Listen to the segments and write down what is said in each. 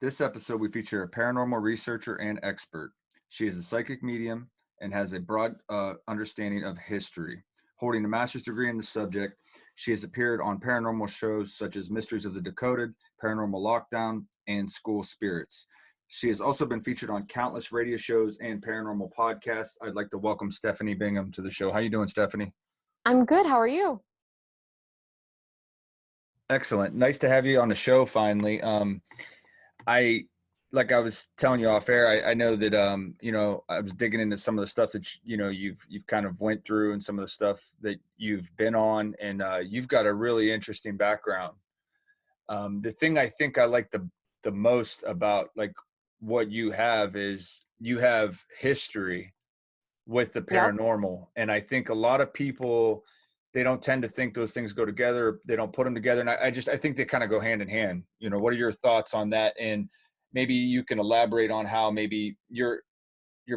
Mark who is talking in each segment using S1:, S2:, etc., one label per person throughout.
S1: This episode, we feature a paranormal researcher and expert. She is a psychic medium and has a broad understanding of history. Holding a master's degree in the subject, she has appeared on paranormal shows such as Mysteries of the Decoded, Paranormal Lockdown, and School Spirits. She has also been featured on countless radio shows and paranormal podcasts. I'd like to welcome Stephanie Bingham to the show. How you doing, Stephanie?
S2: I'm good. How are you?
S1: Excellent. Nice to have you on the show finally. Like I was telling you off air, I know that I was digging into some of the stuff that you've kind of went through and some of the stuff that you've been on, and you've got a really interesting background. The thing I think I like the most about like what you have is you have history with the
S2: Yep.
S1: paranormal, and I think a lot of people, they don't tend to think those things go together. They don't put them together. And I think they kind of go hand in hand. What are your thoughts on that? And maybe you can elaborate on how maybe your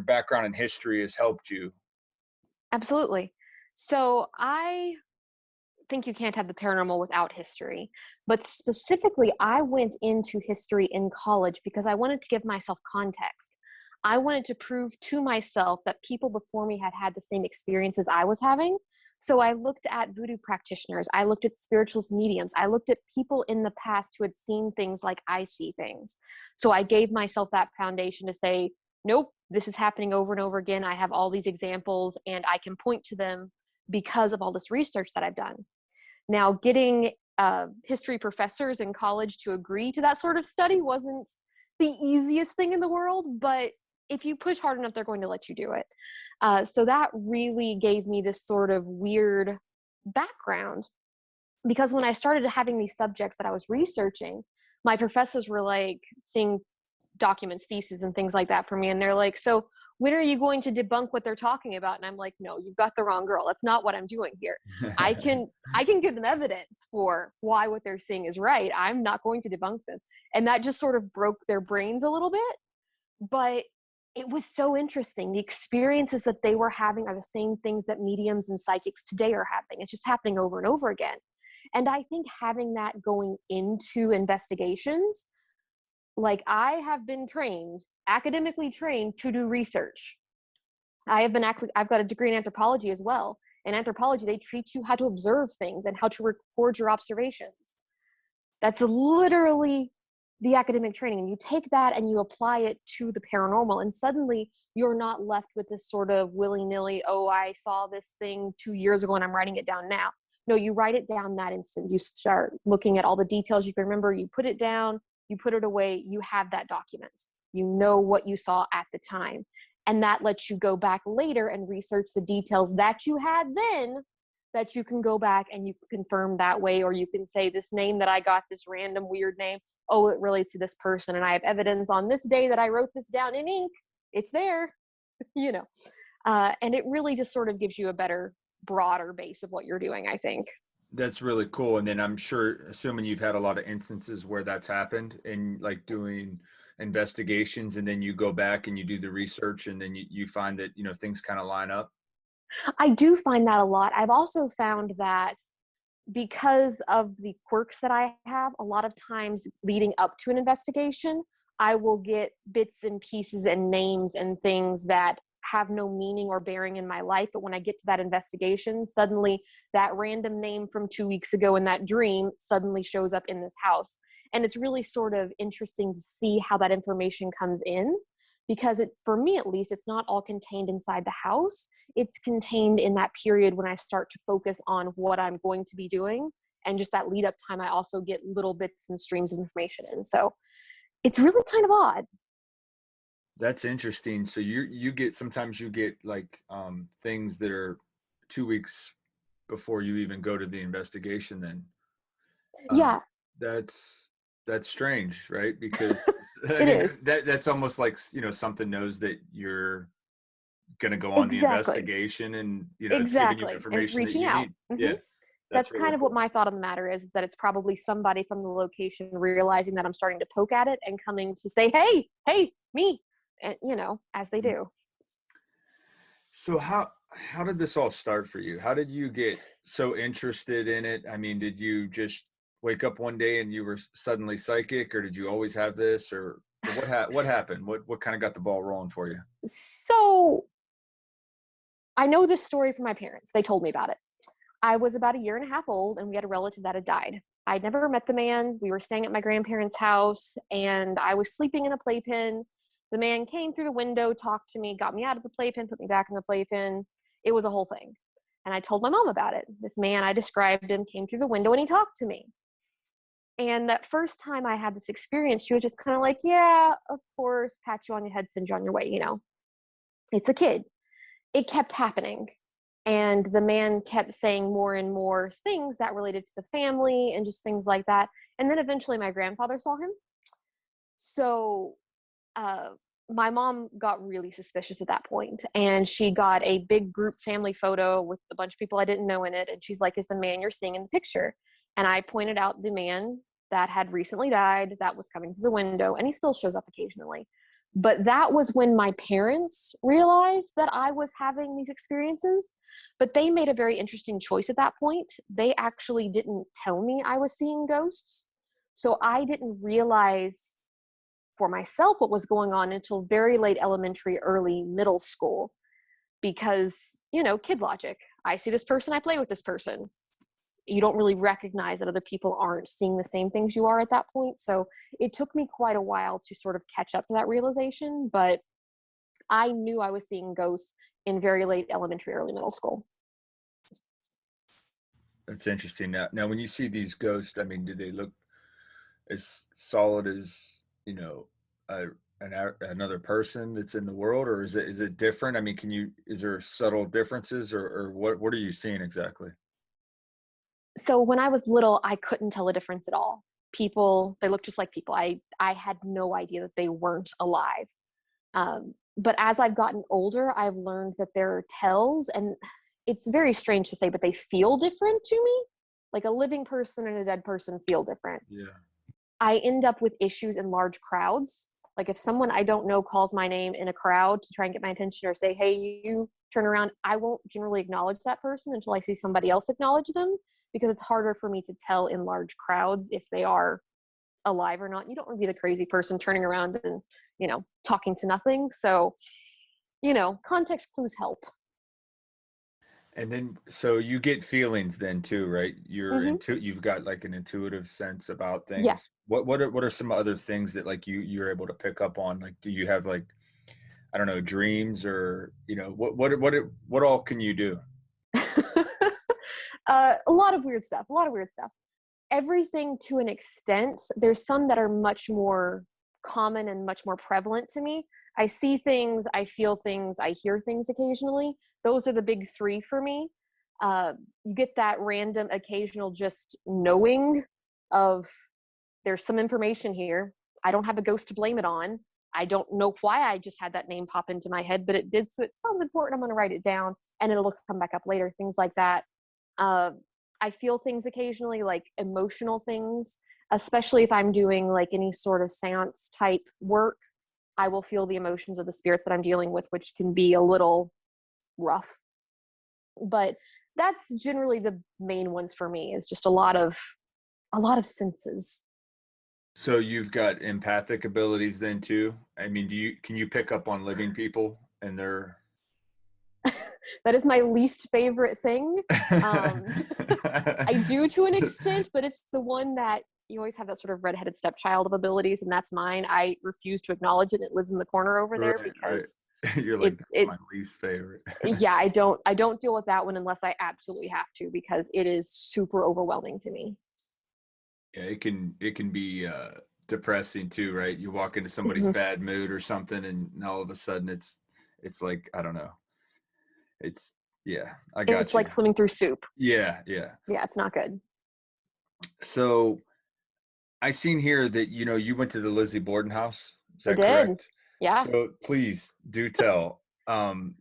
S1: background in history has helped you.
S2: Absolutely. So I think you can't have the paranormal without history. But specifically, I went into history in college because I wanted to give myself context. I wanted to prove to myself that people before me had had the same experiences I was having. So I looked at voodoo practitioners. I looked at spiritualist mediums. I looked at people in the past who had seen things like I see things. So I gave myself that foundation to say, nope, this is happening over and over again. I have all these examples and I can point to them because of all this research that I've done. Now, getting history professors in college to agree to that sort of study wasn't the easiest thing in the world, but if you push hard enough, they're going to let you do it. So that really gave me this sort of weird background, because when I started having these subjects that I was researching, my professors were like seeing documents, theses, and things like that for me. And they're like, so when are you going to debunk what they're talking about? And I'm like, no, you've got the wrong girl. That's not what I'm doing here. I can give them evidence for why what they're seeing is right. I'm not going to debunk them. And that just sort of broke their brains a little bit. But it was so interesting. The experiences that they were having are the same things that mediums and psychics today are having. It's just happening over and over again. And I think having that going into investigations, like I have been academically trained to do research. I've got a degree in anthropology as well. In anthropology, they teach you how to observe things and how to record your observations. That's literally the academic training. And you take that and you apply it to the paranormal, and suddenly you're not left with this sort of willy-nilly, oh, I saw this thing 2 years ago and I'm writing it down now. No, you write it down that instant. You start looking at all the details you can remember, you put it down, you put it away, you have that document. You know what you saw at the time. And that lets you go back later and research the details that you had then, that you can go back and you can confirm that way. Or you can say, this name that I got, this random weird name, oh, it relates to this person. And I have evidence on this day that I wrote this down in ink. It's there, and it really just sort of gives you a better, broader base of what you're doing, I think.
S1: That's really cool. And then I'm sure, assuming you've had a lot of instances where that's happened and like doing investigations, and then you go back and you do the research, and then you find that, things kind of line up.
S2: I do find that a lot. I've also found that because of the quirks that I have, a lot of times leading up to an investigation, I will get bits and pieces and names and things that have no meaning or bearing in my life. But when I get to that investigation, suddenly that random name from 2 weeks ago in that dream suddenly shows up in this house. And it's really sort of interesting to see how that information comes in, because for me at least, it's not all contained inside the house. It's contained in that period when I start to focus on what I'm going to be doing. And just that lead up time, I also get little bits and streams of information in. So it's really kind of odd.
S1: That's interesting. So sometimes you get like things that are 2 weeks before you even go to the investigation then.
S2: Yeah.
S1: That's strange, right? Because
S2: It is.
S1: that's almost like, something knows that you're going to go on the investigation, and, it's giving you
S2: And
S1: information
S2: it's reaching
S1: that you
S2: out.
S1: need. Yeah.
S2: That's
S1: really
S2: kind of
S1: cool.
S2: what my thought on the matter is that it's probably somebody from the location realizing that I'm starting to poke at it and coming to say, hey, me, and, as they do.
S1: So how did this all start for you? How did you get so interested in it? I mean, did you just, wake up one day and you were suddenly psychic, or did you always have this, or what happened? What kind of got the ball rolling for you?
S2: So I know this story from my parents. They told me about it. I was about a year and a half old, and we had a relative that had died. I'd never met the man. We were staying at my grandparents' house, and I was sleeping in a playpen. The man came through the window, talked to me, got me out of the playpen, put me back in the playpen. It was a whole thing. And I told my mom about it. This man, I described him, came through the window, and he talked to me. And that first time I had this experience, she was just kind of like, yeah, of course, pat you on your head, send you on your way, It's a kid. It kept happening. And the man kept saying more and more things that related to the family and just things like that. And then eventually my grandfather saw him. So my mom got really suspicious at that point, and she got a big group family photo with a bunch of people I didn't know in it. And she's like, is the man you're seeing in the picture? And I pointed out the man that had recently died that was coming through the window, and he still shows up occasionally. But that was when my parents realized that I was having these experiences. But they made a very interesting choice at that point. They actually didn't tell me I was seeing ghosts. So I didn't realize for myself what was going on until very late elementary, early middle school. Because, kid logic. I see this person, I play with this person. You don't really recognize that other people aren't seeing the same things you are at that point. So it took me quite a while to sort of catch up to that realization, but I knew I was seeing ghosts in very late elementary, early middle school.
S1: That's interesting. Now, when you see these ghosts, I mean, do they look as solid as, another person that's in the world, or is it different? I mean, is there subtle differences, or what are you seeing exactly?
S2: So when I was little, I couldn't tell a difference at all. People, they look just like people. I had no idea that they weren't alive. But as I've gotten older, I've learned that there are tells, and it's very strange to say, but they feel different to me. Like a living person and a dead person feel different.
S1: Yeah.
S2: I end up with issues in large crowds. Like if someone I don't know calls my name in a crowd to try and get my attention or say, hey, you turn around, I won't generally acknowledge that person until I see somebody else acknowledge them, because it's harder for me to tell in large crowds if they are alive or not. You don't want to be the crazy person turning around and, talking to nothing. So, context clues help.
S1: And then, so you get feelings then too, right?
S2: Mm-hmm.
S1: You've got like an intuitive sense about things.
S2: Yeah.
S1: What are some other things that like you're able to pick up on? Like, do you have like, I don't know, dreams, or, what all can you do?
S2: A lot of weird stuff. Everything to an extent. There's some that are much more common and much more prevalent to me. I see things, I feel things, I hear things occasionally. Those are the big three for me. You get that random occasional just knowing of there's some information here. I don't have a ghost to blame it on. I don't know why I just had that name pop into my head, but it did. So it sounds important. I'm going to write it down and it'll come back up later. Things like that. I feel things occasionally, like emotional things, especially if I'm doing like any sort of seance type work. I will feel the emotions of the spirits that I'm dealing with, which can be a little rough. But that's generally the main ones for me, is just a lot of senses.
S1: So you've got empathic abilities then too. I mean, can you pick up on living people and their
S2: That is my least favorite thing. I do to an extent, but it's the one that you always have that sort of redheaded stepchild of abilities, and that's mine. I refuse to acknowledge it. It lives in the corner over there because
S1: right. You're like, that's my least favorite.
S2: Yeah, I don't deal with that one unless I absolutely have to, because it is super overwhelming to me.
S1: Yeah, it can be depressing too, right? You walk into somebody's bad mood or something, and all of a sudden it's like, I don't know. It's I got
S2: It's like swimming through soup.
S1: Yeah.
S2: Yeah, it's not good.
S1: So I seen here that you went to the Lizzie Borden house. Is that correct?
S2: Yeah.
S1: So please do tell.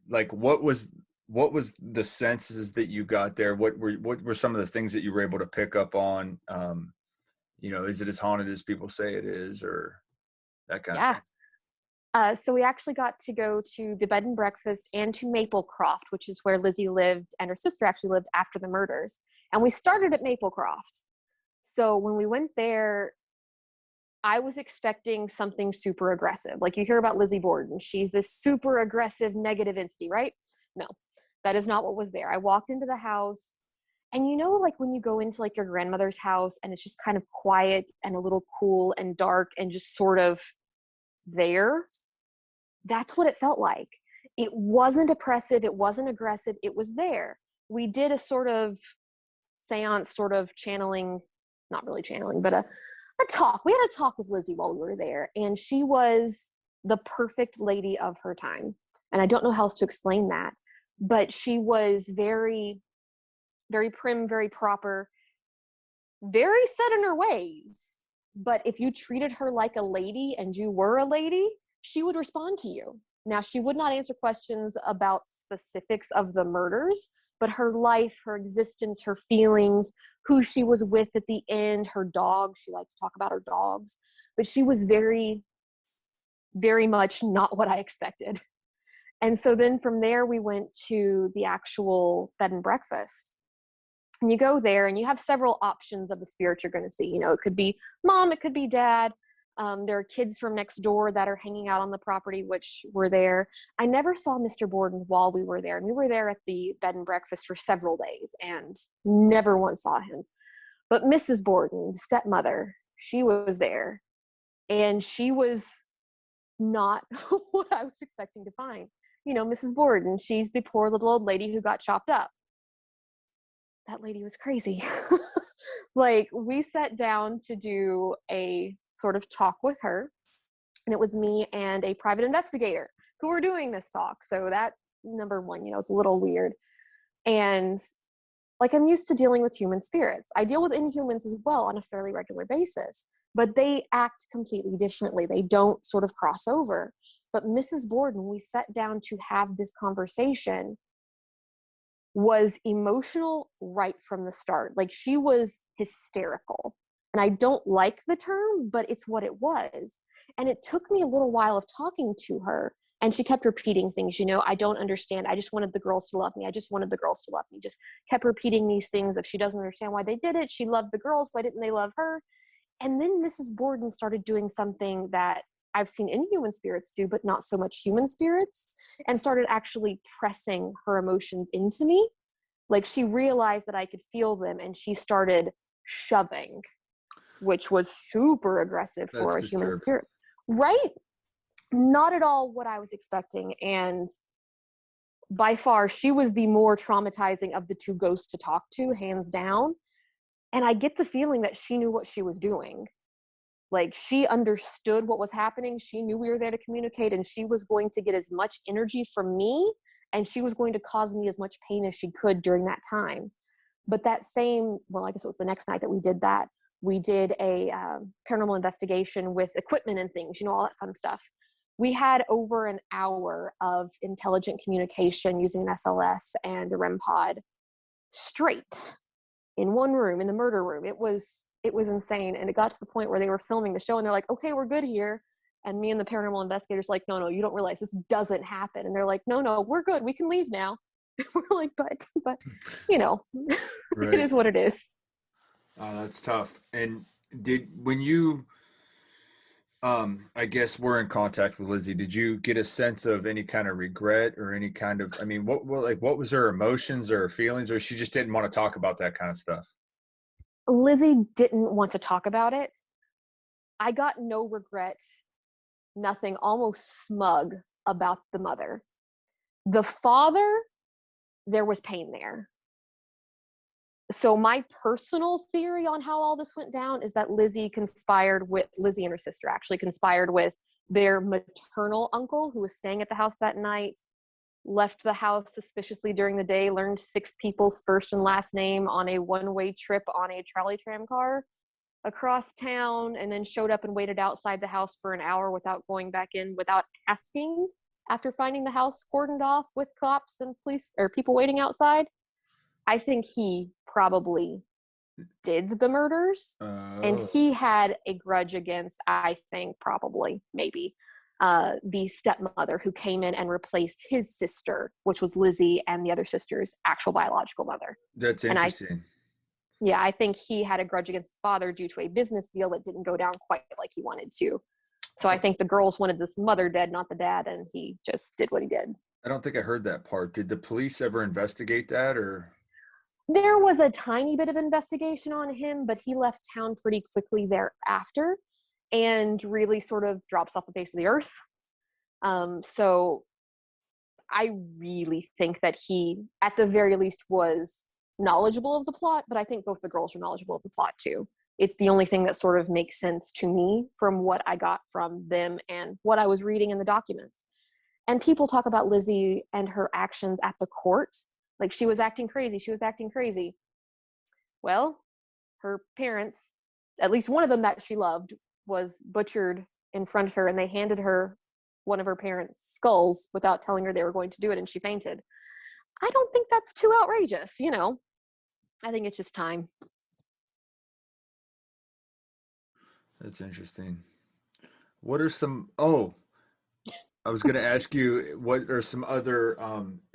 S1: Like what was the senses that you got there? What were some of the things that you were able to pick up on? Is it as haunted as people say it is, or that kind of thing?
S2: So we actually got to go to the bed and breakfast and to Maplecroft, which is where Lizzie lived, and her sister actually lived after the murders. And we started at Maplecroft. So when we went there, I was expecting something super aggressive. Like you hear about Lizzie Borden. She's this super aggressive negative entity, right? No, that is not what was there. I walked into the house, and like when you go into like your grandmother's house and it's just kind of quiet and a little cool and dark and just sort of there, that's what it felt like. It wasn't oppressive. It wasn't aggressive. It was there. We did a sort of seance, sort of channeling, not really channeling, but a talk. We had a talk with Lizzie while we were there, and she was the perfect lady of her time. And I don't know how else to explain that, but she was very, very prim, very proper, very set in her ways. But if you treated her like a lady and you were a lady, she would respond to you. Now, she would not answer questions about specifics of the murders, but her life, her existence, her feelings, who she was with at the end, her dogs. She liked to talk about her dogs. But she was very, very much not what I expected. And so then from there, we went to the actual bed and breakfast. And you go there and you have several options of the spirits you're going to see. It could be mom, it could be dad. There are kids from next door that are hanging out on the property, which were there. I never saw Mr. Borden while we were there. And we were there at the bed and breakfast for several days and never once saw him. But Mrs. Borden, the stepmother, she was there. And she was not what I was expecting to find. Mrs. Borden, she's the poor little old lady who got chopped up. That lady was crazy. Like, we sat down to do a sort of talk with her, and it was me and a private investigator who were doing this talk. So that, number one, it's a little weird. And like, I'm used to dealing with human spirits. I deal with inhumans as well on a fairly regular basis, but they act completely differently. They don't sort of cross over. But Mrs. Borden, we sat down to have this conversation, was emotional right from the start. Like, she was hysterical. And I don't like the term, but it's what it was. And it took me a little while of talking to her. And she kept repeating things, I don't understand. I just wanted the girls to love me. I just wanted the girls to love me. Just kept repeating these things. If she doesn't understand why they did it, she loved the girls. Why didn't they love her? And then Mrs. Borden started doing something that I've seen inhuman spirits do, but not so much human spirits, and started actually pressing her emotions into me. Like, she realized that I could feel them, and she started shoving, which was super aggressive for a human spirit. Right? Not at all what I was expecting. And by far, she was the more traumatizing of the two ghosts to talk to, hands down. And I get the feeling that she knew what she was doing. Like, she understood what was happening. She knew we were there to communicate, and she was going to get as much energy from me, and she was going to cause me as much pain as she could during that time. But that same, I guess it was the next night that we did that. We did a paranormal investigation with equipment and things, all that fun stuff. We had over an hour of intelligent communication using an SLS and a REM pod straight in one room, in the murder room. It was insane. And it got to the point where they were filming the show and they're like, okay, we're good here. And me and the paranormal investigators like, no, you don't realize this doesn't happen. And they're like, no, we're good. We can leave now. We're like, but right. It is what it is.
S1: That's tough. And when you, I guess, were in contact with Lizzie, did you get a sense of any kind of regret or any kind of, what was her emotions or her feelings, or she just didn't want to talk about that kind of stuff?
S2: Lizzie didn't want to talk about it. I got no regret, nothing, almost smug about the mother. The father, there was pain there. So my personal theory on how all this went down is that Lizzie and her sister actually conspired with their maternal uncle, who was staying at the house that night, left the house suspiciously during the day, learned 6 people's first and last name on a one-way trip on a trolley tram car across town, and then showed up and waited outside the house for an hour without going back in, without asking, after finding the house cordoned off with cops and police or people waiting outside. I think he probably did the murders, and he had a grudge against, I think, probably, maybe, the stepmother who came in and replaced his sister, which was Lizzie and the other sister's actual biological mother.
S1: That's interesting.
S2: Yeah, I think he had a grudge against his father due to a business deal that didn't go down quite like he wanted to. So I think the girls wanted this mother dead, not the dad, and he just did what he did.
S1: I don't think I heard that part. Did the police ever investigate that, or?
S2: There was a tiny bit of investigation on him, but he left town pretty quickly thereafter and really sort of drops off the face of the earth. So I really think that he, at the very least, was knowledgeable of the plot, but I think both the girls were knowledgeable of the plot too. It's the only thing that sort of makes sense to me from what I got from them and what I was reading in the documents. And people talk about Lizzie and her actions at the court. Like, she was acting crazy. She was acting crazy. Well, her parents, at least one of them that she loved, was butchered in front of her, and they handed her one of her parents' skulls without telling her they were going to do it, and she fainted. I don't think that's too outrageous, you know. I think it's just time.
S1: That's interesting. What are some, oh, I was going to ask you, what are some other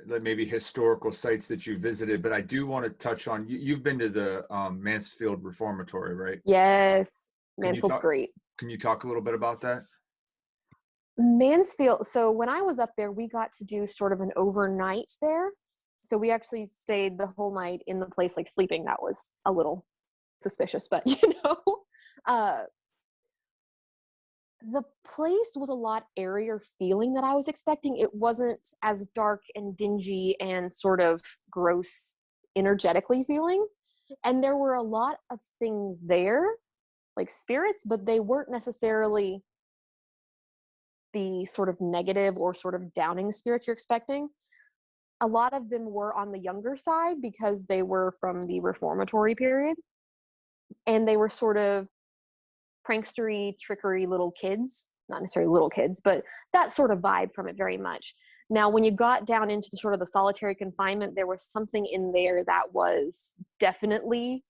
S1: like maybe historical sites that you visited, but I do want to touch on, you've been to the Mansfield Reformatory, right?
S2: Yes,
S1: Can you
S2: Mansfield's
S1: talk,
S2: great.
S1: can you talk a little bit about that?
S2: Mansfield, so when I was up there, we got to do sort of an overnight there. So we actually stayed the whole night in the place, like sleeping. That was a little suspicious, but uh, the place was a lot airier feeling than I was expecting. It wasn't as dark and dingy and sort of gross energetically feeling. And there were a lot of things there, like spirits, but they weren't necessarily the sort of negative or sort of downing spirits you're expecting. A lot of them were on the younger side because they were from the reformatory period, and they were sort of prankstery, trickery little kids. Not necessarily little kids, but that sort of vibe from it very much. Now, when you got down into the sort of the solitary confinement, there was something in there that was definitely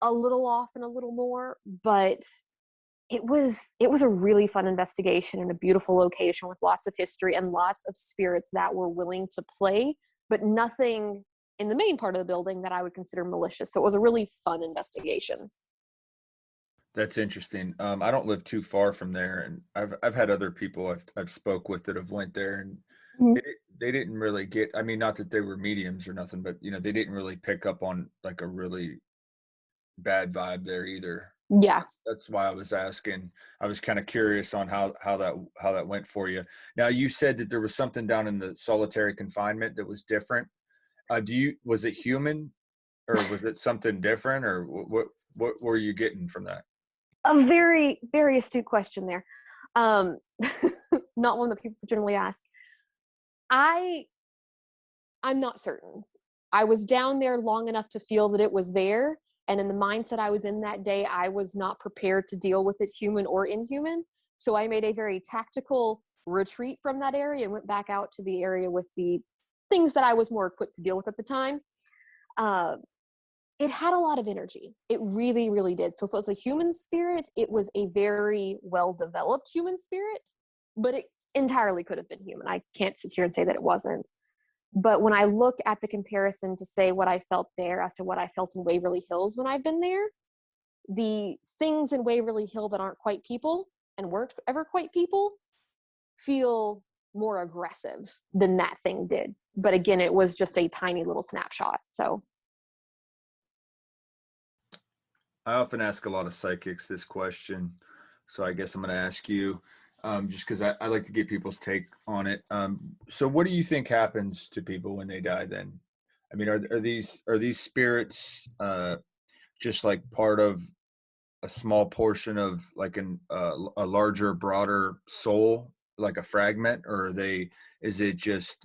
S2: a little off and a little more, but it was a really fun investigation in a beautiful location with lots of history and lots of spirits that were willing to play, but nothing in the main part of the building that I would consider malicious. So it was a really fun investigation.
S1: That's interesting. I don't live too far from there, and I've had other people I've spoke with that have went there, and
S2: Mhm.
S1: they didn't really get. I mean, not that they were mediums or nothing, but they didn't really pick up on like a really bad vibe there either.
S2: Yeah.
S1: That's why I was asking. I was kind of curious on how that went for you. Now, you said that there was something down in the solitary confinement that was different. Was it human, or was it something different, or what were you getting from that?
S2: A very, very astute question there. Um, not one that people generally ask. I I'm not certain. I was down there long enough to feel that it was there, and in the mindset I was in that day, I was not prepared to deal with it, human or inhuman. So I made a very tactical retreat from that area and went back out to the area with the things that I was more equipped to deal with at the time. Uh, it had a lot of energy. It really, really did. So if it was a human spirit, it was a very well developed human spirit, but it entirely could have been human. I can't sit here and say that it wasn't. But when I look at the comparison to say what I felt there as to what I felt in Waverly Hills when I've been there, the things in Waverly Hill that aren't quite people and weren't ever quite people feel more aggressive than that thing did. But again, it was just a tiny little snapshot. So
S1: I often ask a lot of psychics this question, so I guess I'm going to ask you, just because I like to get people's take on it. So, what do you think happens to people when they die? Then, I mean, are these spirits just like part of a small portion of like a larger, broader soul, like a fragment, or are they? Is it just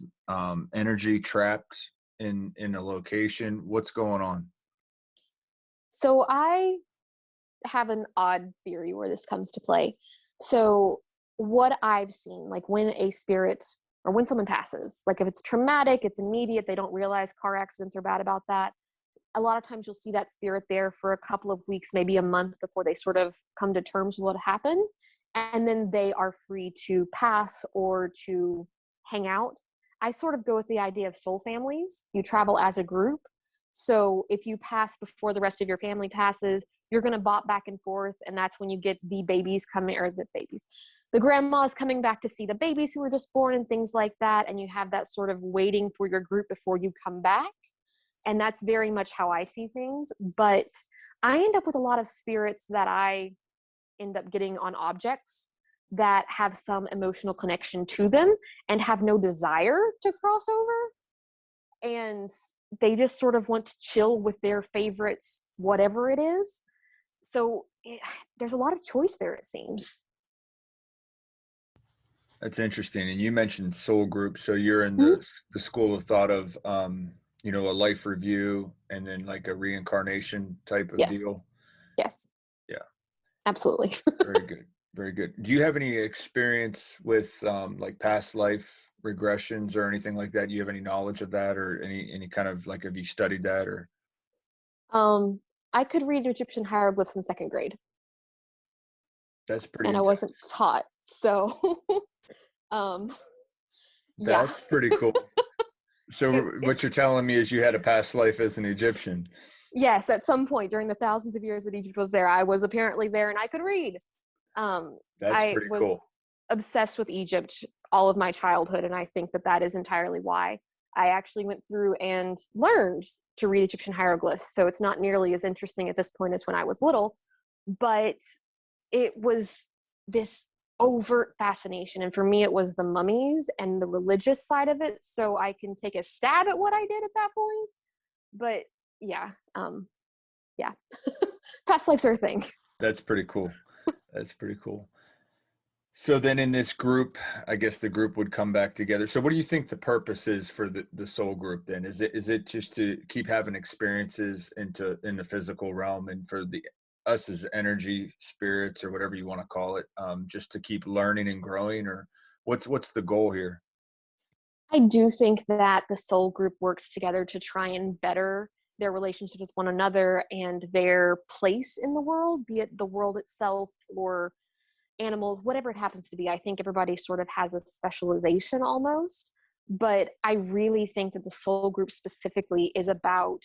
S1: energy trapped in a location? What's going on?
S2: so I have an odd theory where this comes to play. So what I've seen, like when a spirit or when someone passes, like if it's traumatic, it's immediate, they don't realize car accidents are bad about that. A lot of times you'll see that spirit there for a couple of weeks, maybe a month before they sort of come to terms with what happened. And then they are free to pass or to hang out. I sort of go with the idea of soul families. You travel as a group. So if you pass before the rest of your family passes, you're going to bop back and forth. And that's when you get the babies coming, or the grandmas coming back to see the babies who were just born and things like that. And you have that sort of waiting for your group before you come back. And that's very much how I see things. But I end up with a lot of spirits that I end up getting on objects that have some emotional connection to them and have no desire to cross over. And they just sort of want to chill with their favorites, whatever it is. So there's a lot of choice there, it seems.
S1: That's interesting. And you mentioned soul group. So you're in the school of thought of, you know, a life review and then like a reincarnation type of deal.
S2: Yes.
S1: Yeah.
S2: Absolutely.
S1: Very good. Very good. Do you have any experience with like past life regressions or anything like that? Do you have any knowledge of that, or any kind of like, have you studied that, or?
S2: I could read Egyptian hieroglyphs in second grade.
S1: That's pretty
S2: and
S1: intense.
S2: I wasn't taught. So
S1: That's pretty cool. So what you're telling me is you had a past life as an Egyptian.
S2: Yes, at some point during the thousands of years that Egypt was there, I was apparently there and I could read.
S1: That's
S2: I
S1: pretty
S2: was
S1: cool.
S2: obsessed with Egypt all of my childhood, and I think that that is entirely why. I actually went through and learned to read Egyptian hieroglyphs, so it's not nearly as interesting at this point as when I was little, but it was this overt fascination, and for me it was the mummies and the religious side of it, so I can take a stab at what I did at that point. But yeah, past lives are a thing.
S1: That's pretty cool. That's pretty cool. So then in this group, I guess the group would come back together. So what do you think the purpose is for the soul group then? Is it just to keep having experiences in the physical realm, and for us as energy spirits, or whatever you want to call it, just to keep learning and growing, or what's the goal here?
S2: I do think that the soul group works together to try and better their relationship with one another and their place in the world, be it the world itself or animals, whatever it happens to be. I think everybody sort of has a specialization almost, but I really think that the soul group specifically is about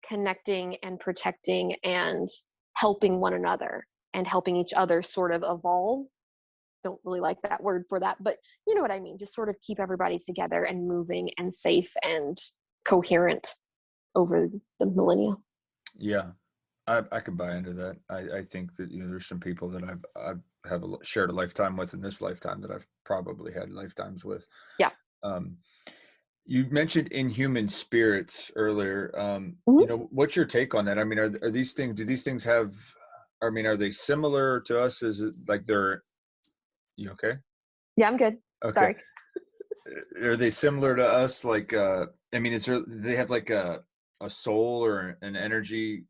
S2: connecting and protecting and helping one another and helping each other sort of evolve. Don't really like that word for that, but you know what I mean. Just sort of keep everybody together and moving and safe and coherent over the millennia.
S1: Yeah, I could buy into that. I think that, there's some people that I've shared a lifetime with in this lifetime that I've probably had lifetimes with.
S2: Yeah.
S1: You mentioned inhuman spirits earlier. What's your take on that? I mean, are these things? Do these things have? I mean, are they similar to us? Is it like they're? You okay?
S2: Yeah, I'm good.
S1: Okay.
S2: Sorry.
S1: Are they similar to us? Like, I mean, do they have like a soul or an energy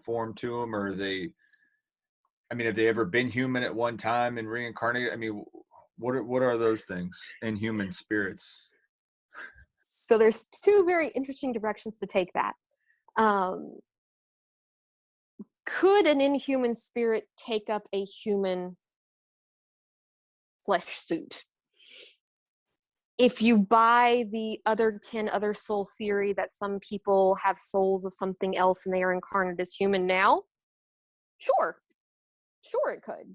S1: form to them, or are they? I mean, have they ever been human at one time and reincarnated? I mean, what are those things? Inhuman spirits.
S2: So there's two very interesting directions to take that. Could an inhuman spirit take up a human flesh suit? If you buy the other soul theory that some people have souls of something else and they are incarnate as human now, sure it could.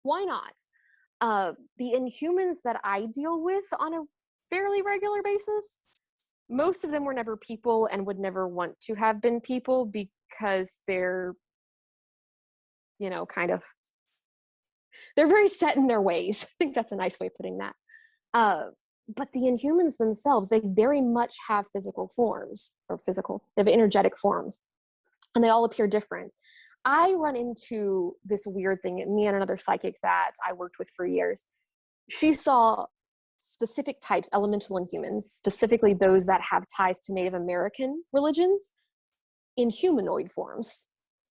S2: Why not? The Inhumans that I deal with on a fairly regular basis, most of them were never people and would never want to have been people because they're, they're very set in their ways. I think that's a nice way of putting that. But the Inhumans themselves, they very much have physical forms, they have energetic forms, and they all appear different. I run into this weird thing, me and another psychic that I worked with for years. She saw specific types, elemental Inhumans, specifically those that have ties to Native American religions, in humanoid forms,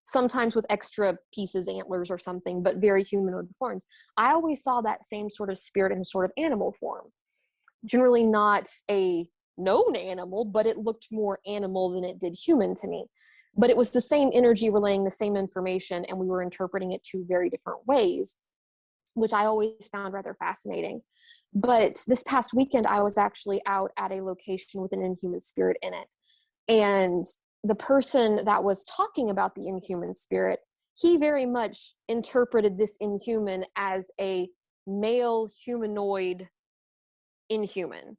S2: sometimes with extra pieces, antlers or something, but very humanoid forms. I always saw that same sort of spirit in a sort of animal form. Generally not a known animal, but it looked more animal than it did human to me. But it was the same energy relaying the same information, and we were interpreting it two very different ways, which I always found rather fascinating. But this past weekend, I was actually out at a location with an inhuman spirit in it. And the person that was talking about the inhuman spirit, he very much interpreted this inhuman as a male humanoid inhuman.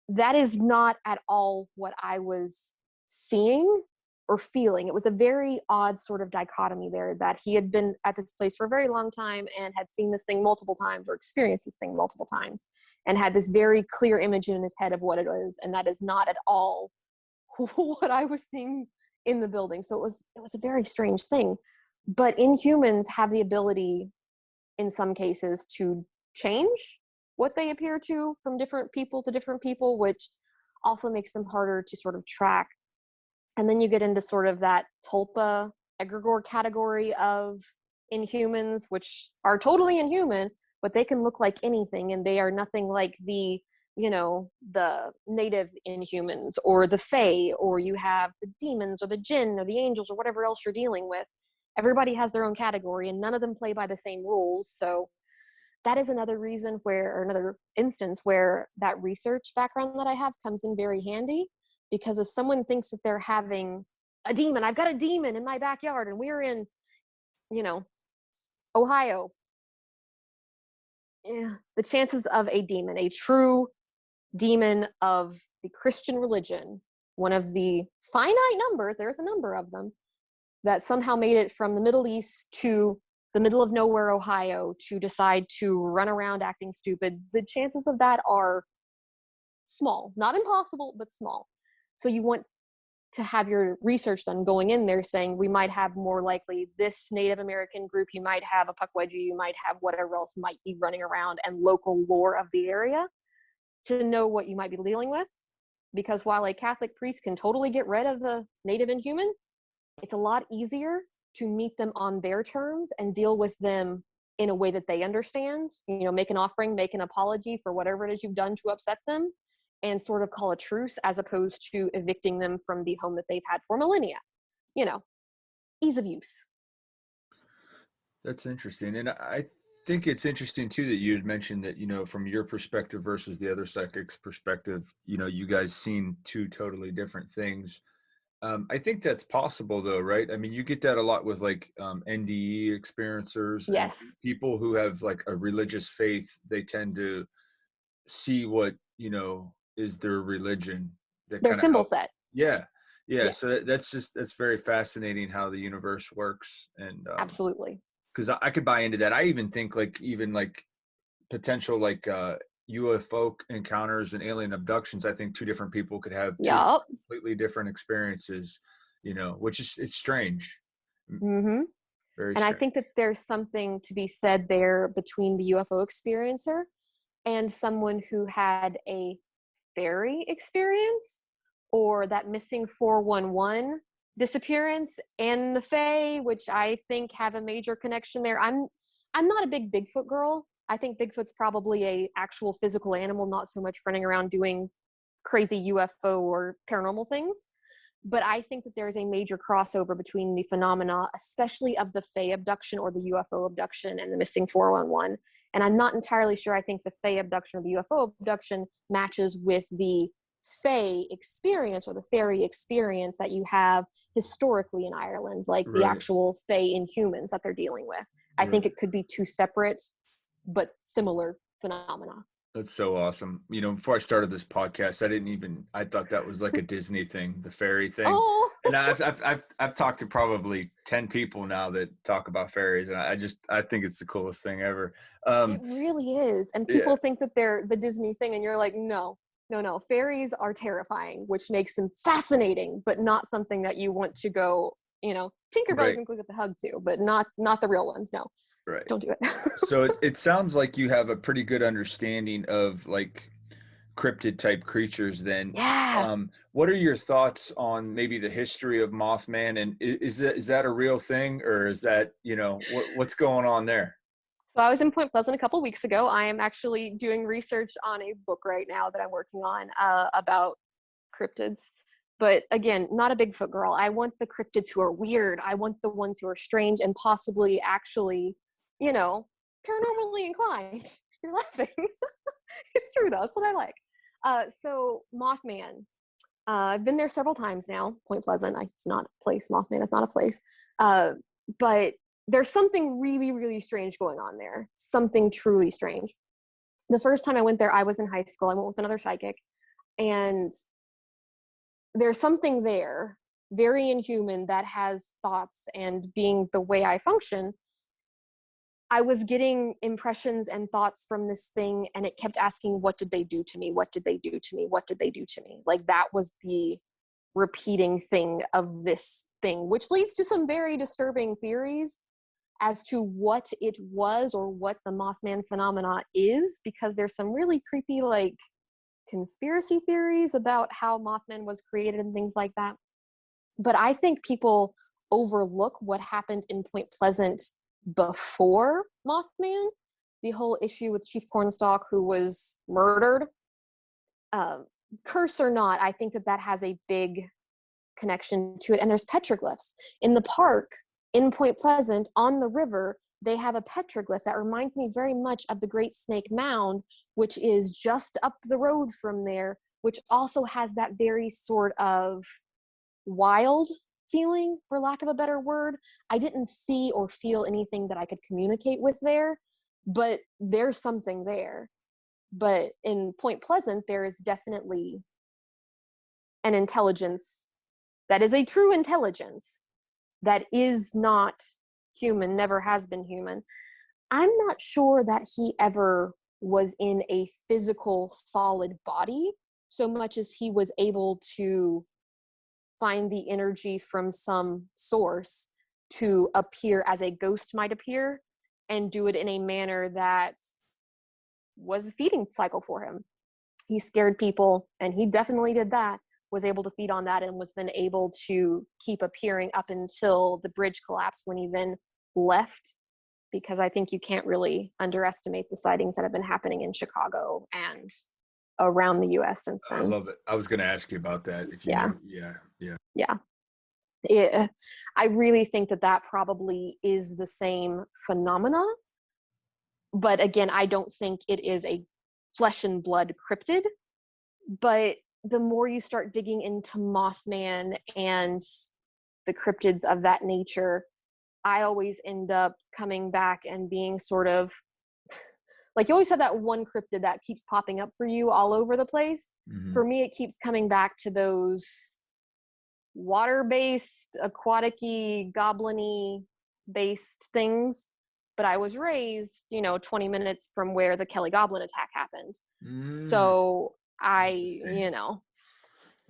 S2: That is not at all what I was seeing or feeling. It was a very odd sort of dichotomy there, that he had been at this place for a very long time and had seen this thing multiple times or experienced this thing multiple times and had this very clear image in his head of what it is. And that is not at all what I was seeing in the building. So it was a very strange thing. But inhumans have the ability in some cases to change what they appear to from different people, which also makes them harder to sort of track. And then you get into sort of that tulpa egregore category of inhumans, which are totally inhuman, but they can look like anything, and they are nothing like the native inhumans or the fae, or you have the demons or the jinn or the angels or whatever else you're dealing with. Everybody has their own category, and none of them play by the same rules. So that is another reason or another instance where that research background that I have comes in very handy. Because if someone thinks that they're having a demon, I've got a demon in my backyard, and we're in, Ohio. Yeah, the chances of a demon, a true demon of the Christian religion, one of the finite numbers, there's a number of them, that somehow made it from the Middle East to the middle of nowhere, Ohio, to decide to run around acting stupid, the chances of that are small. Not impossible, but small. So you want to have your research done going in there saying we might have more likely this Native American group, you might have a Pukwudgie, you might have whatever else might be running around, and local lore of the area to know what you might be dealing with. Because while a Catholic priest can totally get rid of a native inhuman, it's a lot easier to meet them on their terms and deal with them in a way that they understand, make an offering, make an apology for whatever it is you've done to upset them, and sort of call a truce, as opposed to evicting them from the home that they've had for millennia. Ease of use.
S1: That's interesting. And I think it's interesting too that you had mentioned that, from your perspective versus the other psychic's perspective, you guys seen two totally different things. I think that's possible though, right? I mean, you get that a lot with like NDE experiencers.
S2: Yes.
S1: And people who have like a religious faith, they tend to see what, is their religion. That
S2: Their
S1: kind of
S2: symbol
S1: helps.
S2: set.
S1: Yeah. Yeah.
S2: Yes.
S1: So that's very fascinating how the universe works. And
S2: absolutely.
S1: Because I could buy into that. I even think like potential like UFO encounters and alien abductions. I think two different people could have two completely different experiences, which is, it's strange.
S2: Mm-hmm.
S1: Very
S2: and
S1: strange.
S2: I think that there's something to be said there between the UFO experiencer and someone who had a fairy experience, or that missing 411 disappearance, and the fae, which I think have a major connection there. I'm not a big Bigfoot girl. I think Bigfoot's probably a actual physical animal, not so much running around doing crazy UFO or paranormal things. But I think that there's a major crossover between the phenomena, especially of the fae abduction or the UFO abduction, and the missing 411. And I'm not entirely sure. I think the fae abduction or the UFO abduction matches with the fae experience or the fairy experience that you have historically in Ireland, like the actual fae inhumans that they're dealing with. I think it could be two separate but similar phenomena.
S1: That's so awesome. Before I started this podcast, I thought that was like a Disney thing, the fairy thing.
S2: Oh.
S1: And I've talked to probably 10 people now that talk about fairies, and I think it's the coolest thing ever.
S2: It really is. And people think that they're the Disney thing, and you're like, no. Fairies are terrifying, which makes them fascinating, but not something that you want to go, Tinkerbell can go get the hug too, but not the real ones. No.
S1: Right.
S2: Don't do it.
S1: So it sounds like you have a pretty good understanding of like cryptid type creatures then.
S2: Yeah.
S1: What are your thoughts on maybe the history of Mothman, and is that a real thing, or is that, what's going on there?
S2: So I was in Point Pleasant a couple of weeks ago. I am actually doing research on a book right now that I'm working on about cryptids. But again, not a Bigfoot girl. I want the cryptids who are weird. I want the ones who are strange and possibly actually, paranormally inclined. You're laughing. It's true though. That's what I like. So Mothman. I've been there several times now. Point Pleasant, it's not a place. Mothman is not a place. But there's something really, really strange going on there. Something truly strange. The first time I went there, I was in high school. I went with another psychic, and there's something there, very inhuman, that has thoughts, and being the way I function, I was getting impressions and thoughts from this thing, and it kept asking, what did they do to me? What did they do to me? What did they do to me? Like, that was the repeating thing of this thing, which leads to some very disturbing theories as to what it was or what the Mothman phenomena is, because there's some really creepy, like, conspiracy theories about how Mothman was created and things like that. But I think people overlook what happened in Point Pleasant before Mothman, the whole issue with Chief Cornstalk, who was murdered. Curse or not, I think that has a big connection to it. And there's petroglyphs in the park in Point Pleasant on the river. They have a petroglyph that reminds me very much of the Great Snake Mound, which is just up the road from there, which also has that very sort of wild feeling, for lack of a better word. I didn't see or feel anything that I could communicate with there, but there's something there. But in Point Pleasant, there is definitely an intelligence that is a true intelligence that is not human, never has been human. I'm not sure that he ever was in a physical, solid body, so much as he was able to find the energy from some source to appear as a ghost might appear, and do it in a manner that was a feeding cycle for him. He scared people, and he definitely did that, was able to feed on that, and was then able to keep appearing up until the bridge collapsed, when he then left, because I think you can't really underestimate the sightings that have been happening in Chicago and around the US since then.
S1: I love it. I was going to ask you about that. If you know, yeah.
S2: I really think that probably is the same phenomena. But again, I don't think it is a flesh and blood cryptid. But the more you start digging into Mothman and the cryptids of that nature, I always end up coming back and being sort of like, you always have that one cryptid that keeps popping up for you all over the place.
S1: Mm-hmm.
S2: For me, it keeps coming back to those water-based, aquatic-y, goblin-y based things. But I was raised, 20 minutes from where the Kelly Goblin attack happened. So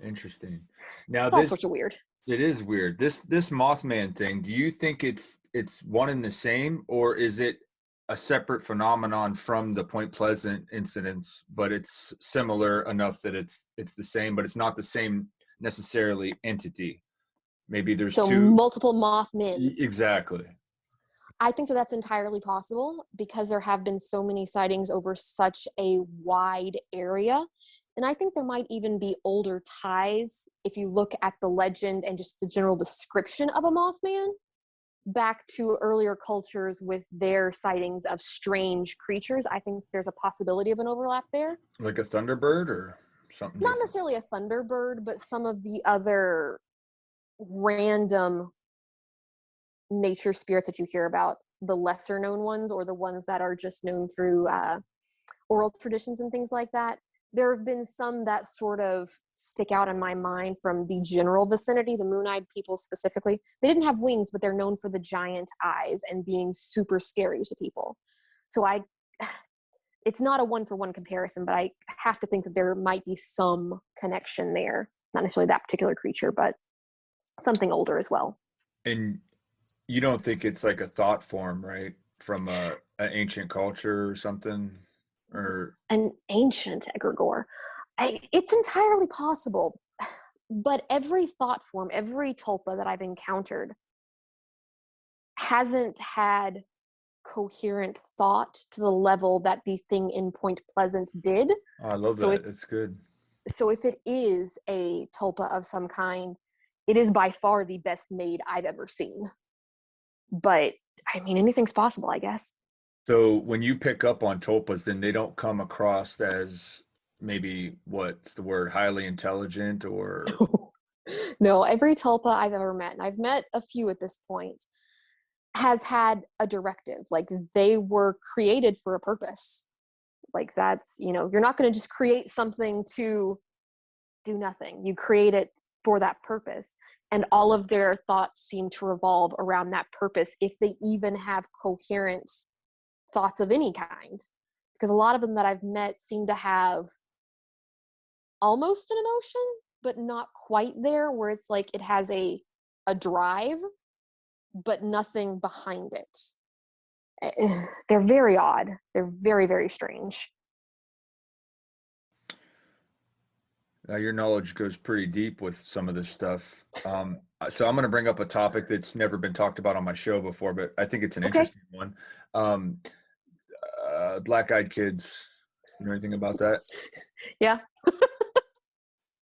S1: Interesting. Now
S2: it's all sorts of weird.
S1: It is weird. This Mothman thing, do you think it's one and the same, or is it a separate phenomenon from the Point Pleasant incidents, but it's similar enough that it's the same, but it's not the same necessarily entity? Maybe there's
S2: multiple Mothmen.
S1: Exactly.
S2: I think that that's entirely possible, because there have been so many sightings over such a wide area. And I think there might even be older ties, if you look at the legend and just the general description of a Mothman, back to earlier cultures with their sightings of strange creatures. I think there's a possibility of an overlap there.
S1: Like a Thunderbird or something?
S2: Not necessarily a Thunderbird, but some of the other random nature spirits that you hear about, the lesser known ones, or the ones that are just known through oral traditions and things like that. There have been some that sort of stick out in my mind from the general vicinity, the Moon-Eyed people specifically. They didn't have wings, but they're known for the giant eyes and being super scary to people. So it's not a one-for-one comparison, but I have to think that there might be some connection there. Not necessarily that particular creature, but something older as well.
S1: And you don't think it's like a thought form, right? From an ancient culture or something? Or
S2: an ancient egregore. It's entirely possible, but every thought form, every tulpa that I've encountered hasn't had coherent thought to the level that the thing in Point Pleasant did.
S1: Oh, I love that. It's good.
S2: So if it is a tulpa of some kind, it is by far the best made I've ever seen. But I mean, anything's possible, I guess.
S1: So when you pick up on tulpas, then they don't come across as maybe what's the word, highly intelligent or
S2: No, every tulpa I've ever met, and I've met a few at this point, has had a directive. Like they were created for a purpose. Like that's, you're not going to just create something to do nothing. You create it for that purpose. And all of their thoughts seem to revolve around that purpose, if they even have coherent thoughts of any kind. Because a lot of them that I've met seem to have almost an emotion, but not quite there, where it's like it has a drive, but nothing behind it. They're very odd. They're very, very strange.
S1: your knowledge goes pretty deep with some of this stuff. So I'm going to bring up a topic that's never been talked about on my show before, but I think it's an
S2: Okay.
S1: interesting one. Um, black-eyed kids. You know anything about that?
S2: Yeah.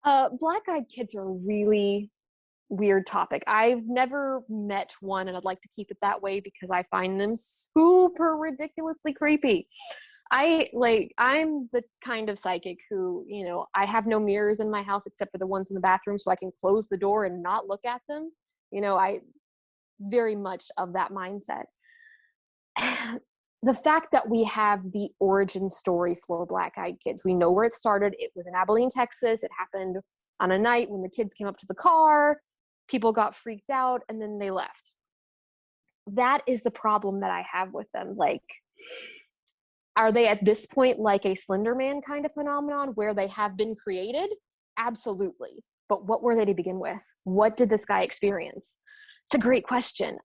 S2: Black-eyed kids are a really weird topic. I've never met one, and I'd like to keep it that way because I find them super ridiculously creepy. I'm the kind of psychic who, I have no mirrors in my house except for the ones in the bathroom, so I can close the door and not look at them. I very much of that mindset. The fact that we have the origin story for black-eyed kids, we know where it started. It was in Abilene, Texas. It happened on a night when the kids came up to the car, people got freaked out, and then they left. That is the problem that I have with them. Like, are they at this point like a Slender Man kind of phenomenon where they have been created? Absolutely. But what were they to begin with? What did this guy experience? It's a great question.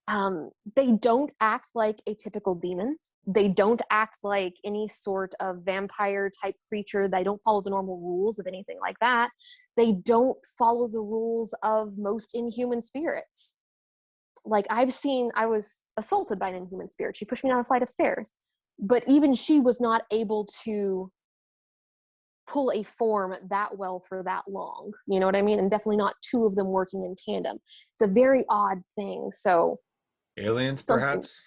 S2: They don't act like a typical demon. They don't act like any sort of vampire type creature. They don't follow the normal rules of anything like that. They don't follow the rules of most inhuman spirits. Like I was assaulted by an inhuman spirit. She pushed me down a flight of stairs. But even she was not able to pull a form that well for that long. You know what I mean? And definitely not two of them working in tandem. It's a very odd thing. So
S1: Aliens, perhaps?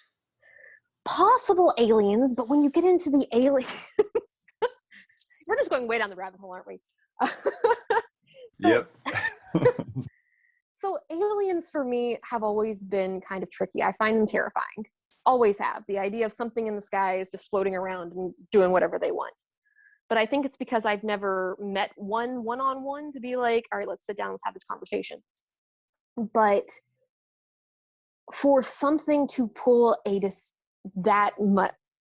S2: Possible aliens, but when you get into the aliens, we're just going way down the rabbit hole, aren't we?
S1: Yep.
S2: So aliens for me have always been kind of tricky. I find them terrifying. Always have. The idea of something in the sky is just floating around and doing whatever they want. But I think it's because I've never met one-on-one to be like, all right, let's sit down, let's have this conversation. But for something to pull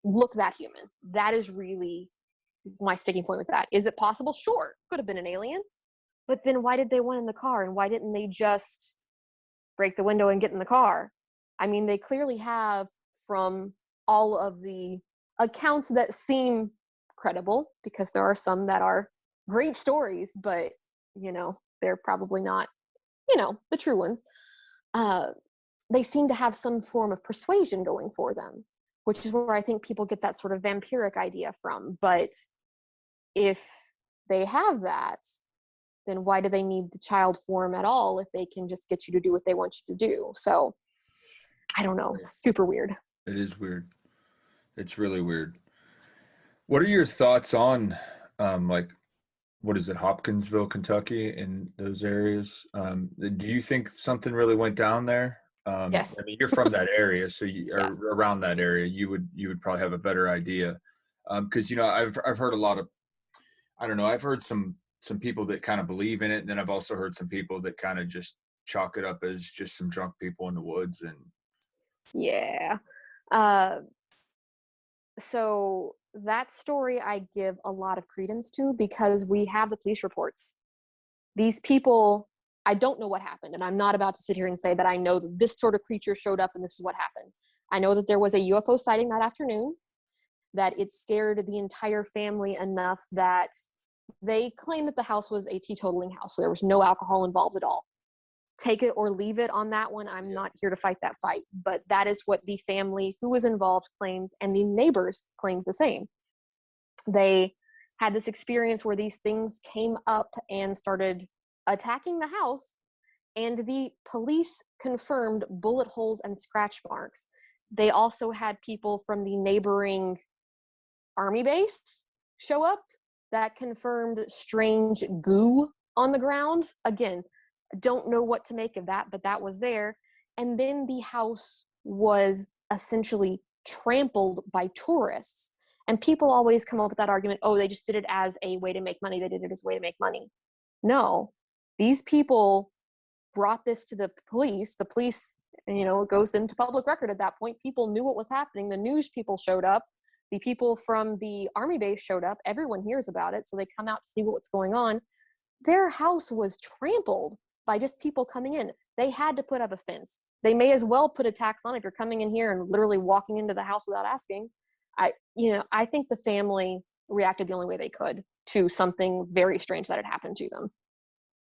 S2: look that human, that is really my sticking point with that. Is it possible? Sure. Could have been an alien. But then why did they want in the car? And why didn't they just break the window and get in the car? I mean, they clearly have, from all of the accounts that seem credible, because there are some that are great stories, but, they're probably not, the true ones. They seem to have some form of persuasion going for them, which is where I think people get that sort of vampiric idea from. But if they have that, then why do they need the child form at all if they can just get you to do what they want you to do? So I don't know. Super weird.
S1: It is weird. It's really weird. What are your thoughts on, like, what is it, Hopkinsville, Kentucky, in those areas? Do you think something really went down there?
S2: Yes.
S1: I mean, you're from that area, so
S2: Yeah.
S1: around that area, you would probably have a better idea. Because I've heard a lot of, I don't know, I've heard some people that kind of believe in it, and then I've also heard some people that kind of just chalk it up as just some drunk people in the woods. And
S2: Yeah. So that story I give a lot of credence to because we have the police reports. These people, I don't know what happened, and I'm not about to sit here and say that I know that this sort of creature showed up and this is what happened. I know that there was a UFO sighting that afternoon, that it scared the entire family enough that they claimed that the house was a teetotaling house, so there was no alcohol involved at all. Take it or leave it on that one. I'm not here to fight that fight, but that is what the family who was involved claims, and the neighbors claimed the same. They had this experience where these things came up and started attacking the house, and the police confirmed bullet holes and scratch marks. They also had people from the neighboring army base show up that confirmed strange goo on the ground. Again, don't know what to make of that, but that was there. And then the house was essentially trampled by tourists. And people always come up with that argument, oh, they just did it as a way to make money. They did it as a way to make money. No, these people brought this to the police. The police, it goes into public record at that point. People knew what was happening. The news people showed up. The people from the army base showed up. Everyone hears about it. So they come out to see what's going on. Their house was trampled by just people coming in. They had to put up a fence. They may as well put a tax on it if you're coming in here and literally walking into the house without asking. I think the family reacted the only way they could to something very strange that had happened to them.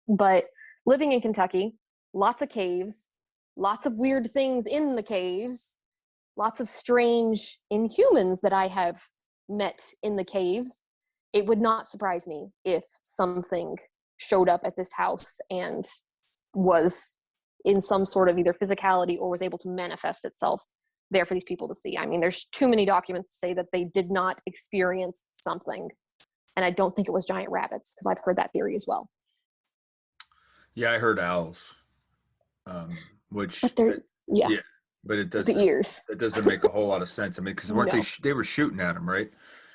S2: But living in Kentucky, lots of caves, lots of weird things in the caves, lots of strange inhumans that I have met in the caves. It would not surprise me if something showed up at this house and was in some sort of either physicality or was able to manifest itself there for these people to see. I mean, there's too many documents to say that they did not experience something. And I don't think it was giant rabbits, because I've heard that theory as well.
S1: Yeah, I heard owls, which,
S2: but
S1: but it
S2: the ears.
S1: It doesn't make a whole lot of sense. I mean, because weren't they were shooting at them, right?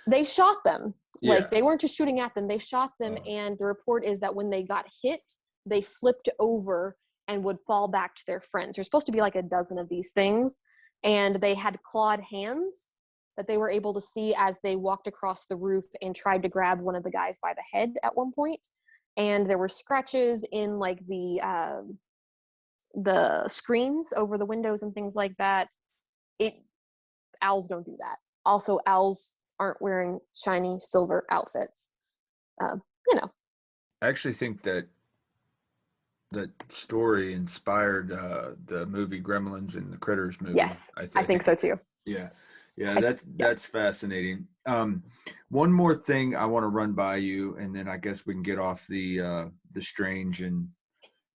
S2: They shot them.
S1: Yeah.
S2: Like, they weren't just shooting at them, they shot them. And the report is that when they got hit, they flipped over and would fall back to their friends. There's supposed to be like a dozen of these things. And they had clawed hands that they were able to see as they walked across the roof and tried to grab one of the guys by the head at one point. And there were scratches in like the screens over the windows and things like that. Owls don't do that. Also, owls aren't wearing shiny silver outfits.
S1: I actually think that story inspired the movie Gremlins and the Critters movie.
S2: Yes, I think so too.
S1: Yeah, that's fascinating. One more thing I want to run by you, and then I guess we can get off the strange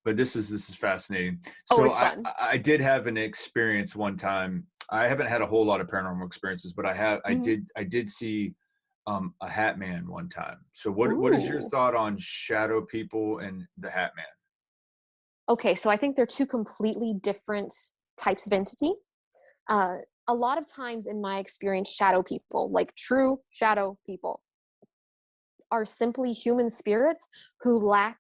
S1: but this is fascinating. So
S2: it's fun.
S1: I did have an experience one time. I haven't had a whole lot of paranormal experiences, but I did see a Hatman one time. So what is your thought on shadow people and the Hatman?
S2: Okay, so I think they're two completely different types of entity. A lot of times in my experience, shadow people, like true shadow people, are simply human spirits who lack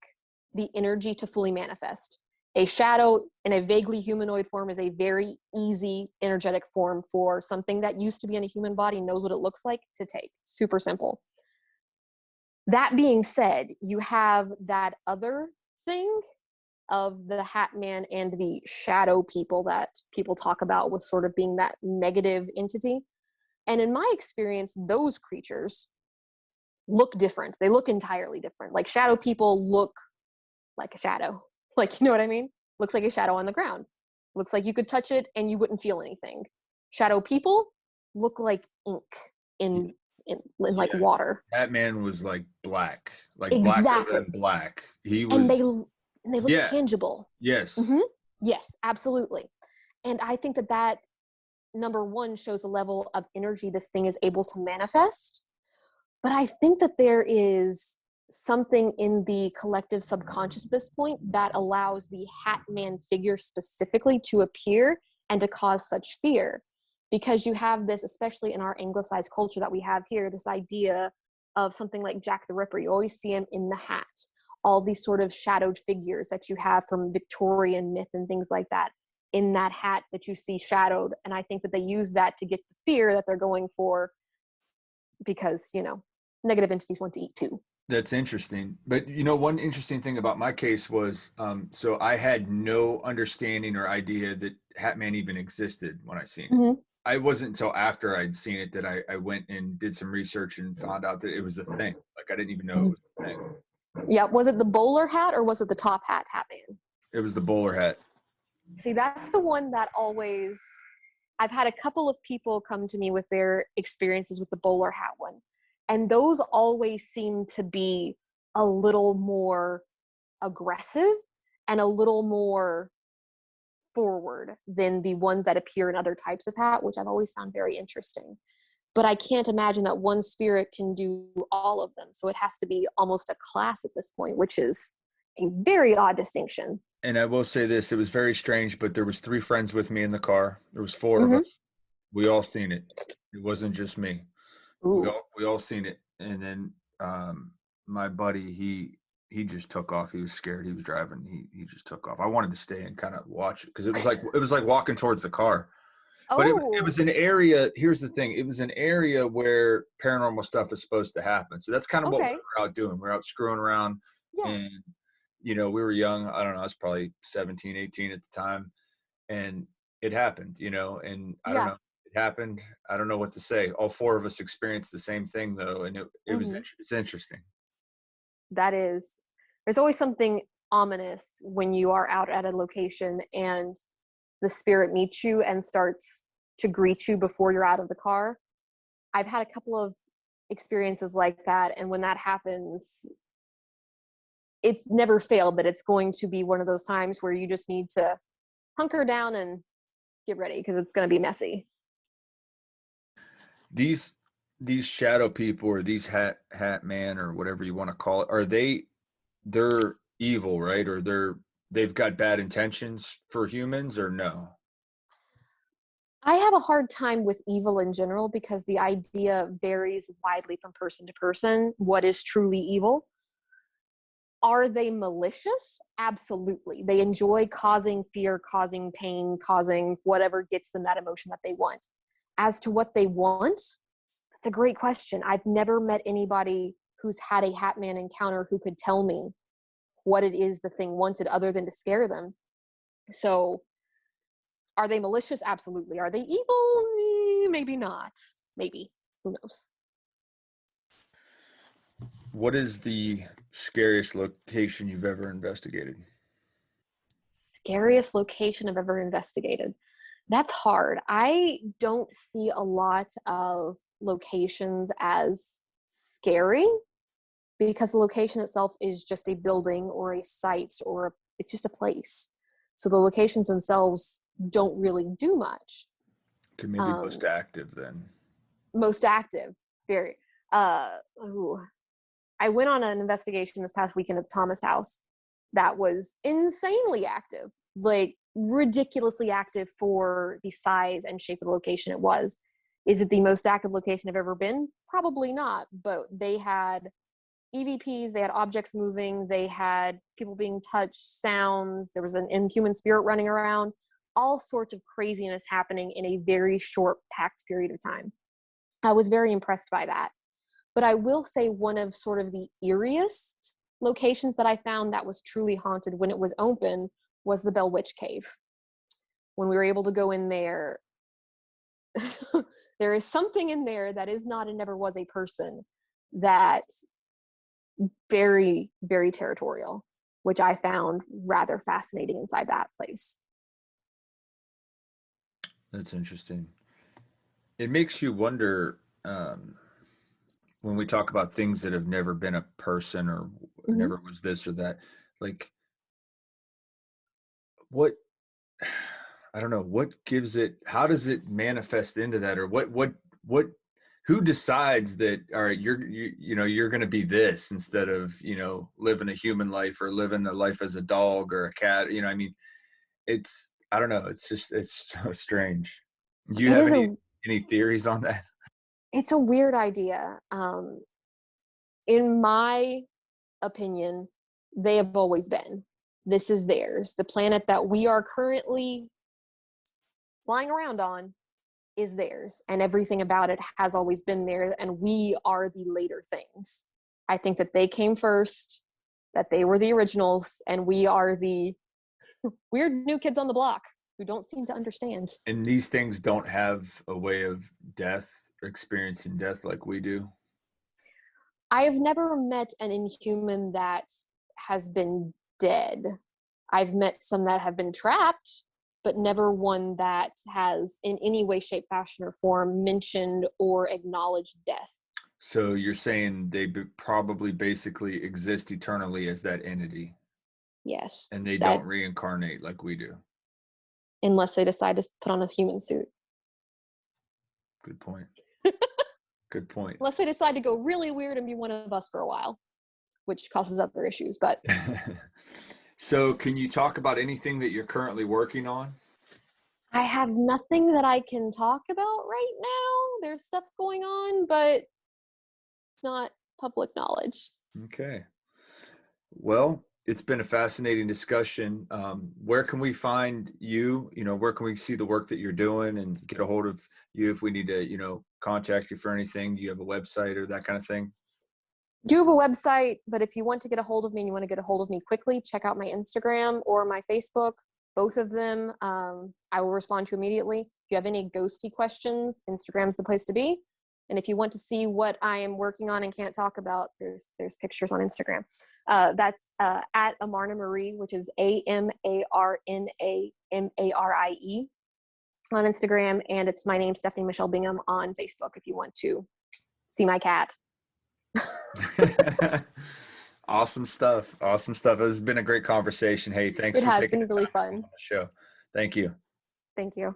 S2: the energy to fully manifest. A shadow in a vaguely humanoid form is a very easy energetic form for something that used to be in a human body, knows what it looks like, to take. Super simple. That being said, you have that other thing of the Hatman and the shadow people that people talk about with sort of being that negative entity. And in my experience, those creatures look different. They look entirely different. Like, shadow people look like a shadow. Like, you know what I mean? Looks like a shadow on the ground. Looks like you could touch it and you wouldn't feel anything. Shadow people look like ink in like water.
S1: That man was like black, like
S2: exactly.
S1: blacker than black. He was,
S2: and they look tangible.
S1: Yes.
S2: Mm-hmm. Yes, absolutely. And I think that number one shows a level of energy this thing is able to manifest. But I think that there is something in the collective subconscious at this point that allows the Hatman figure specifically to appear and to cause such fear. Because you have this, especially in our anglicized culture that we have here, this idea of something like Jack the Ripper. You always see him in the hat. All these sort of shadowed figures that you have from Victorian myth and things like that in that hat that you see shadowed. And I think that they use that to get the fear that they're going for, because, negative entities want to eat too.
S1: That's interesting. But, one interesting thing about my case was, so I had no understanding or idea that Hatman even existed when I seen it. Mm-hmm. I wasn't until after I'd seen it that I went and did some research and found out that it was a thing. Like, I didn't even know it was a thing.
S2: Yeah. Was it the bowler hat or was it the top hat Hatman?
S1: It was the bowler hat.
S2: See, that's the one that I've had a couple of people come to me with their experiences with the bowler hat one. And those always seem to be a little more aggressive and a little more forward than the ones that appear in other types of hat, which I've always found very interesting. but I can't imagine that one spirit can do all of them. So it has to be almost a class at this point, which is a very odd distinction.
S1: And I will say this, it was very strange, but there was 3 friends with me in the car. There was 4 of
S2: Mm-hmm.
S1: us. We all seen it. It wasn't just me.
S2: Ooh.
S1: We all seen it. And then my buddy, he just took off. He was scared. He was driving. He just took off. I wanted to stay and kind of watch it because it was like walking towards the car. But it was
S2: Oh,
S1: an area. Here's the thing. It was an area where paranormal stuff is supposed to happen. So that's kind of what we
S2: okay.
S1: were out doing. We're out screwing around,
S2: Yeah.
S1: and we were young. I don't know. I was probably 17, 18 at the time, and it happened. And I don't
S2: Yeah.
S1: know. It happened. I don't know what to say. All 4 of us experienced the same thing though, and
S2: Mm-hmm.
S1: it's interesting.
S2: There's always something ominous when you are out at a location and the spirit meets you and starts to greet you before you're out of the car. I've had a couple of experiences like that, and when that happens, it's never failed that it's going to be one of those times where you just need to hunker down and get ready because it's going to be messy.
S1: These shadow people or these hat man or whatever you want to call it, they're evil, right? Or they've got bad intentions for humans, or no?
S2: I have a hard time with evil in general because the idea varies widely from person to person. What is truly evil? Are they malicious? Absolutely. They enjoy causing fear, causing pain, causing whatever gets them that emotion that they want. As to what they want, that's a great question. I've never met anybody who's had a Hatman encounter who could tell me what it is the thing wanted other than to scare them. So, are they malicious? Absolutely. Are they evil? Maybe not. Maybe. Who knows?
S1: What is the scariest location you've ever investigated?
S2: Scariest location I've ever investigated. That's hard. I don't see a lot of locations as scary because the location itself is just a building or a site or it's just a place. So the locations themselves don't really do much.
S1: Okay, maybe
S2: Um,
S1: most active then.
S2: Most active, very. Ooh. I went on an investigation this past weekend at the Thomas House that was insanely active, like ridiculously active for the size and shape of the location it was. Is it the most active location I've ever been? Probably not, but they had EVPs, they had objects moving, they had people being touched, sounds, there was an inhuman spirit running around, all sorts of craziness happening in a very short, packed period of time. I was very impressed by that. But I will say one of sort of the eeriest locations that I found that was truly haunted when it was open was the Bell Witch Cave. When we were able to go in there, there is something in there that is not and never was a person that very, very territorial, which I found rather fascinating inside that place.
S1: That's interesting. It makes you wonder, when we talk about things that have never been a person or
S2: Mm-hmm.
S1: never was this or that, like what, I don't know, what gives it, how does it manifest into that? Or what, who decides that, all right, you're going to be this instead of, living a human life or living a life as a dog or a cat, I mean, I don't know. It's so strange. Do you
S2: It
S1: have
S2: is
S1: any theories on that?
S2: it's a weird idea. In my opinion, they have always been. This is theirs. The planet that we are currently flying around on is theirs, and everything about it has always been there, and we are the later things. I think that they came first, that they were the originals, and we are the weird new kids on the block who don't seem to understand.
S1: And these things don't have a way of experiencing death like we do.
S2: I have never met an inhuman that has been dead. I've met some that have been trapped, but never one that has, in any way, shape, fashion, or form, mentioned or acknowledged death.
S1: So you're saying they probably basically exist eternally as that entity,
S2: Yes,
S1: and they
S2: that
S1: don't reincarnate like we do.
S2: unless they decide to put on a human suit.
S1: Good point. Good point.
S2: Unless they decide to go really weird and be one of us for a while, which causes other issues. But
S1: So can you talk about anything that you're currently working on?
S2: I have nothing that I can talk about right now. There's stuff going on, but it's not public knowledge.
S1: Okay. Well, it's been a fascinating discussion. Where can we find you? Where can we see the work that you're doing and get a hold of you if we need to, contact you for anything? Do you have a website or that kind of thing?
S2: Do have a website, but if you want to get a hold of me and you want to get a hold of me quickly, check out my Instagram or my Facebook. Both of them, I will respond to immediately. If you have any ghosty questions, Instagram's the place to be. And if you want to see what I am working on and can't talk about, there's pictures on Instagram. That's at Amarna Marie, which is AMARNAMARIE on Instagram. And it's my name, Stephanie Michelle Bingham, on Facebook if you want to see my cat.
S1: Awesome stuff. Awesome stuff. It has been a great conversation. Hey, thanks
S2: It
S1: for
S2: has
S1: taking
S2: been
S1: the
S2: really
S1: time
S2: fun.
S1: on the show. Thank you.
S2: Thank you.